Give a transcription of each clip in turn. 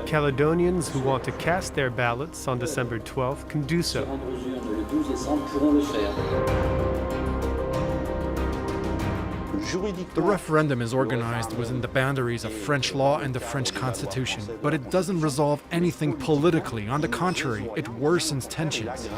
Caledonians who want to cast their ballots on December 12th can do so. The referendum is organized within the boundaries of French law and the French Constitution, but it doesn't resolve anything politically. On the contrary, it worsens tensions.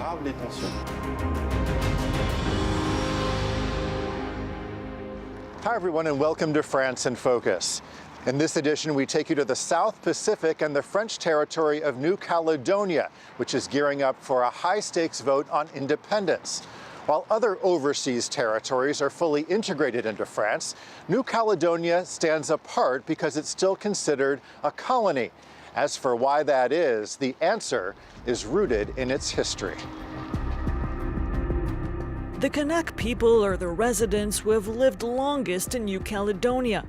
Hi everyone and welcome to France in Focus. In this edition, we take you to the South Pacific and the French territory of New Caledonia, which is gearing up for a high-stakes vote on independence. While other overseas territories are fully integrated into France, New Caledonia stands apart because it's still considered a colony. As for why that is, the answer is rooted in its history. The Kanak people are the residents who have lived longest in New Caledonia.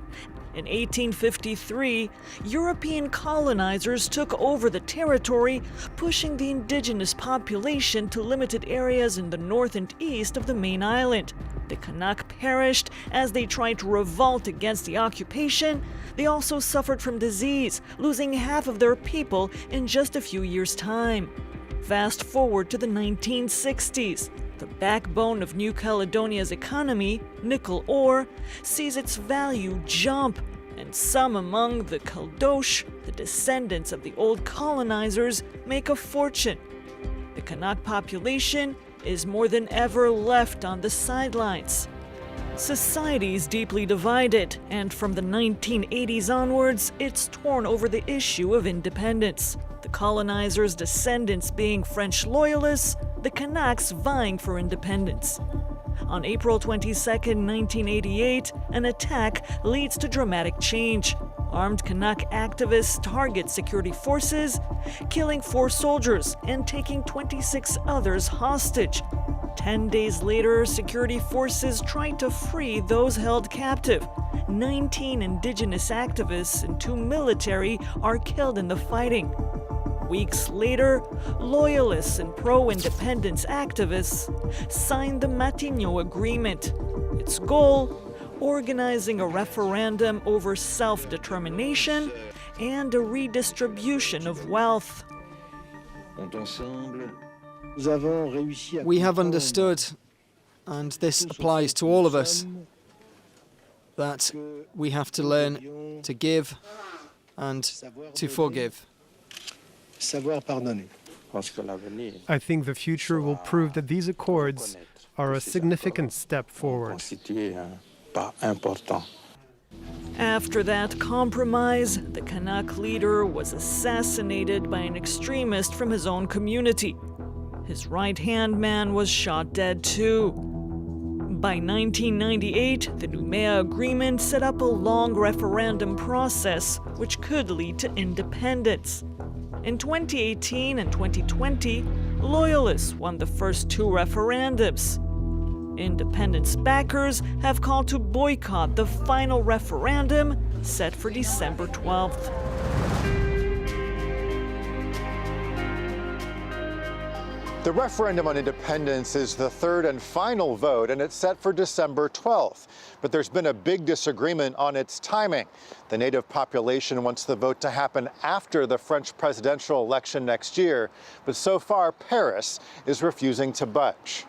In 1853, European colonizers took over the territory, pushing the indigenous population to limited areas in the north and east of the main island. The Kanak perished as they tried to revolt against the occupation. They also suffered from disease, losing half of their people in just a few years' time. Fast forward to the 1960s. The backbone of New Caledonia's economy, nickel ore, sees its value jump, and some among the Caldoches, the descendants of the old colonizers, make a fortune. The Kanak population is more than ever left on the sidelines. Society is deeply divided, and from the 1980s onwards, it's torn over the issue of independence. The colonizers' descendants being French loyalists, the Kanaks vying for independence. On April 22, 1988, an attack leads to dramatic change. Armed Kanak activists target security forces, killing 4 soldiers and taking 26 others hostage. 10 days later, security forces try to free those held captive. 19 indigenous activists and 2 military are killed in the fighting. Weeks later, loyalists and pro-independence activists signed the Matignon Agreement. Its goal, organizing a referendum over self-determination and a redistribution of wealth. We have understood, and this applies to all of us, that we have to learn to give and to forgive. I think the future will prove that these accords are a significant step forward. After that compromise, the Kanak leader was assassinated by an extremist from his own community. His right-hand man was shot dead too. By 1998, the Nouméa Agreement set up a long referendum process which could lead to independence. In 2018 and 2020, loyalists won the first 2 referendums. Independence backers have called to boycott the final referendum set for December 12th. The referendum on independence is the 3rd and final vote, and it's set for December 12th. But there's been a big disagreement on its timing. The native population wants the vote to happen after the French presidential election next year, but so far Paris is refusing to budge.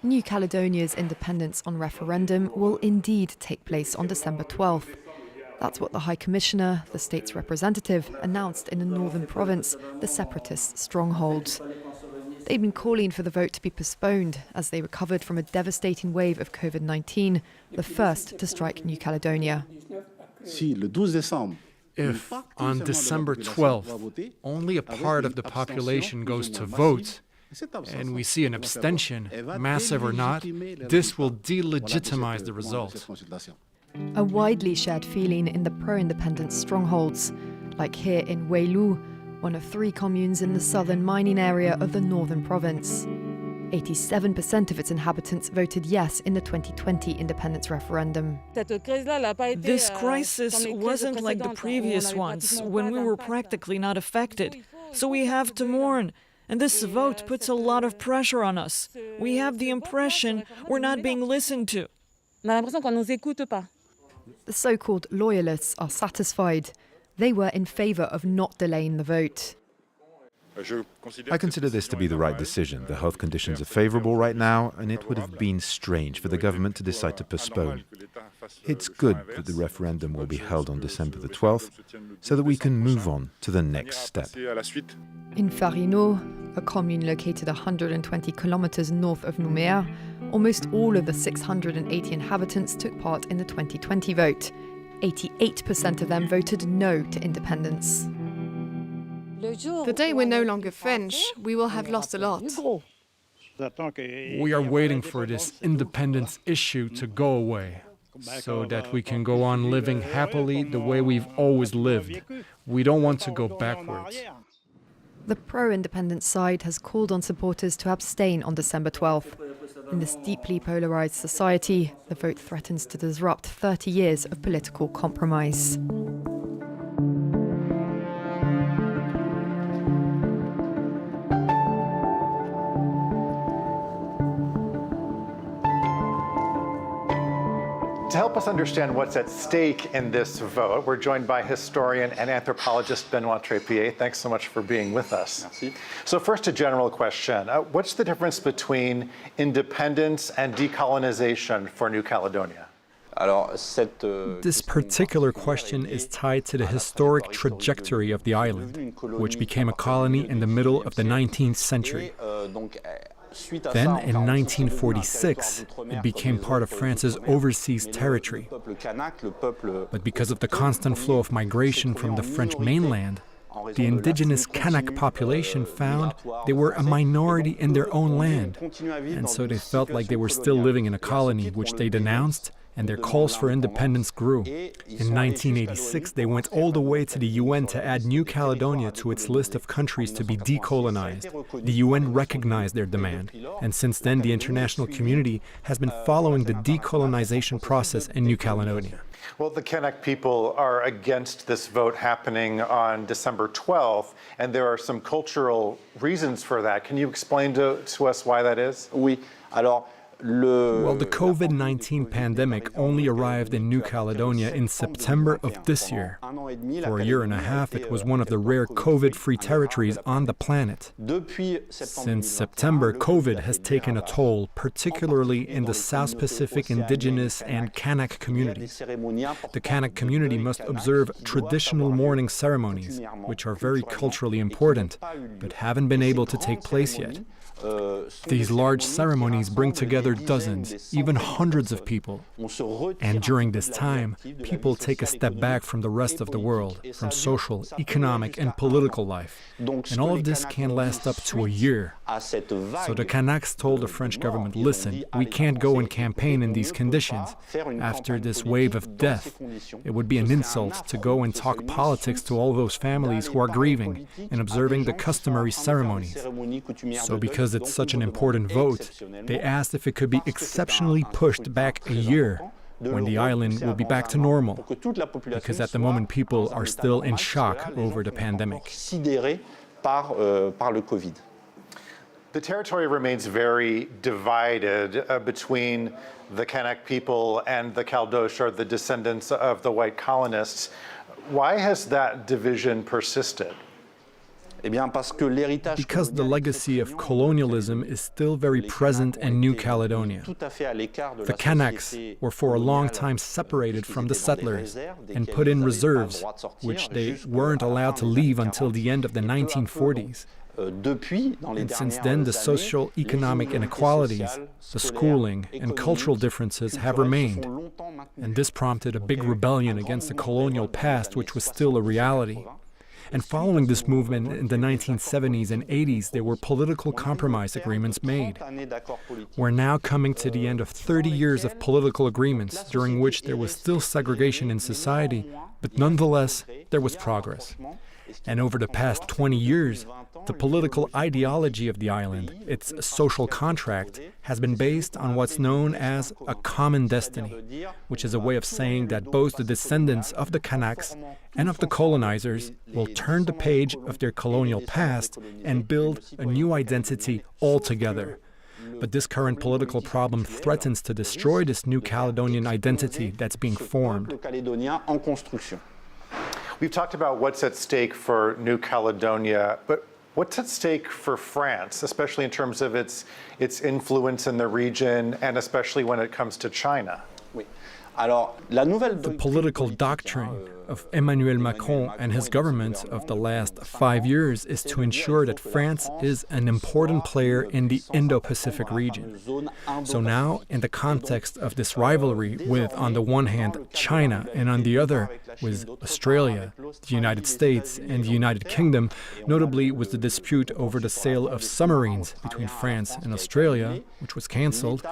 New Caledonia's independence on referendum will indeed take place on December 12th. That's what the High Commissioner, the state's representative, announced in the northern province, the separatist strongholds. They'd been calling for the vote to be postponed as they recovered from a devastating wave of COVID-19, the first to strike New Caledonia. If, on December 12th, only a part of the population goes to vote, and we see an abstention, massive or not, this will delegitimize the result. A widely shared feeling in the pro-independence strongholds, like here in Weilou, one of 3 communes in the southern mining area of the northern province. 87% of its inhabitants voted yes in the 2020 independence referendum. This crisis wasn't like the previous ones, when we were practically not affected. So we have to mourn. And this vote puts a lot of pressure on us. We have the impression we're not being listened to. On a l'impression qu'on nous écoute pas. The so-called loyalists are satisfied. They were in favour of not delaying the vote. I consider this to be the right decision. The health conditions are favourable right now, and it would have been strange for the government to decide to postpone. It's good that the referendum will be held on December the 12th, so that we can move on to the next step. In Farino, a commune located 120 kilometres north of Nouméa, almost all of the 680 inhabitants took part in the 2020 vote. 88% of them voted no to independence. The day we're no longer French, we will have lost a lot. We are waiting for this independence issue to go away, so that we can go on living happily the way we've always lived. We don't want to go backwards. The pro-independence side has called on supporters to abstain on December 12th. In this deeply polarised society, the vote threatens to disrupt 30 years of political compromise. To help us understand what's at stake in this vote, we're joined by historian and anthropologist Benoît Trépied. Thanks so much for being with us. Merci. So first, a general question. What's the difference between independence and decolonization for New Caledonia? This particular question is tied to the historic trajectory of the island, which became a colony in the middle of the 19th century. Then, in 1946, it became part of France's overseas territory. But because of the constant flow of migration from the French mainland, the indigenous Kanak population found they were a minority in their own land, and so they felt like they were still living in a colony, which they denounced, and their calls for independence grew. In 1986, they went all the way to the UN to add New Caledonia to its list of countries to be decolonized. The UN recognized their demand, and since then the international community has been following the decolonization process in New Caledonia. Well, the Kanak people are against this vote happening on December 12th, and there are some cultural reasons for that. Can you explain to us why that is? Oui. Alors, Well, the COVID-19 pandemic only arrived in New Caledonia in September of this year. For a year and a half, it was one of the rare COVID-free territories on the planet. Since September, COVID has taken a toll, particularly in the South Pacific indigenous and Kanak communities. The Kanak community must observe traditional mourning ceremonies, which are very culturally important, but haven't been able to take place yet. These large ceremonies bring together dozens, even hundreds of people. And during this time, people take a step back from the rest of the world, from social, economic, and political life. And all of this can last up to a year. So the Kanaks told the French government, listen, we can't go and campaign in these conditions. After this wave of death, it would be an insult to go and talk politics to all those families who are grieving and observing the customary ceremonies. So because it's such an important vote, they asked if it could be exceptionally pushed back a year, when the island will be back to normal, because at the moment people are still in shock over the pandemic. The territory remains very divided between the Kanak people and the Caldoche, or the descendants of the white colonists. Why has that division persisted? Because the legacy of colonialism is still very present in New Caledonia. The Kanaks were for a long time separated from the settlers and put in reserves, which they weren't allowed to leave until the end of the 1940s. And since then, the social economic inequalities, the schooling, and cultural differences have remained. And this prompted a big rebellion against the colonial past, which was still a reality. And following this movement in the 1970s and 80s, there were political compromise agreements made. We're now coming to the end of 30 years of political agreements, during which there was still segregation in society, but nonetheless, there was progress. And over the past 20 years, the political ideology of the island, its social contract, has been based on what's known as a common destiny, which is a way of saying that both the descendants of the Kanaks and of the colonizers will turn the page of their colonial past and build a new identity altogether. but this current political problem threatens to destroy this New Caledonian identity that's being formed. We've talked about what's at stake for New Caledonia, but what's at stake for France, especially in terms of its influence in the region and especially when it comes to China? The political doctrine of Emmanuel Macron and his government of the last 5 years is to ensure that France is an important player in the Indo-Pacific region. So now, in the context of this rivalry with, on the one hand, China, and on the other, with Australia, the United States, and the United Kingdom, notably with the dispute over the sale of submarines between France and Australia, which was cancelled,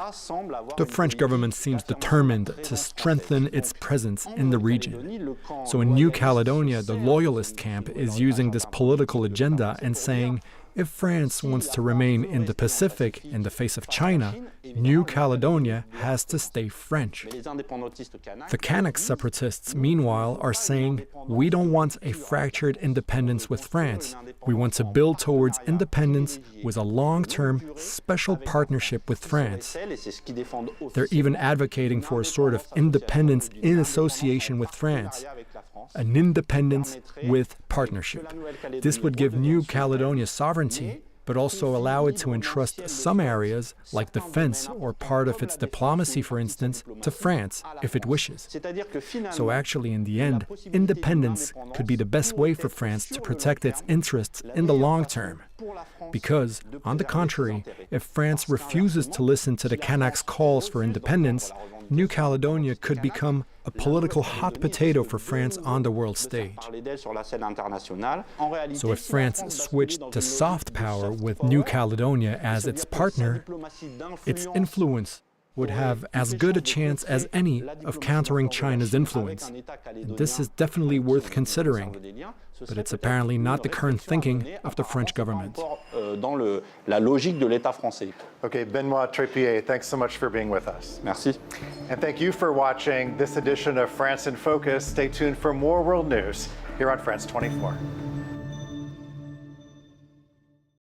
the French government seems determined to strengthen its presence in the region. So in New Caledonia, the loyalist camp is using this political agenda and saying, if France wants to remain in the Pacific in the face of China, New Caledonia has to stay French. The Kanak separatists, meanwhile, are saying, we don't want a fractured independence with France. We want to build towards independence with a long-term special partnership with France. They're even advocating for a sort of independence in association with France. An independence with partnership. This would give New Caledonia sovereignty, but also allow it to entrust some areas, like defense or part of its diplomacy, for instance, to France, if it wishes. So actually, in the end, independence could be the best way for France to protect its interests in the long term. Because, on the contrary, if France refuses to listen to the Kanaks' calls for independence, New Caledonia could become a political hot potato for France on the world stage. So if France switched to soft power with New Caledonia as its partner, its influence would have as good a chance as any of countering China's influence. And this is definitely worth considering, but it's apparently not the current thinking of the French government. Okay, Benoît Trépied, thanks so much for being with us. Merci. And thank you for watching this edition of France in Focus. Stay tuned for more world news here on France 24.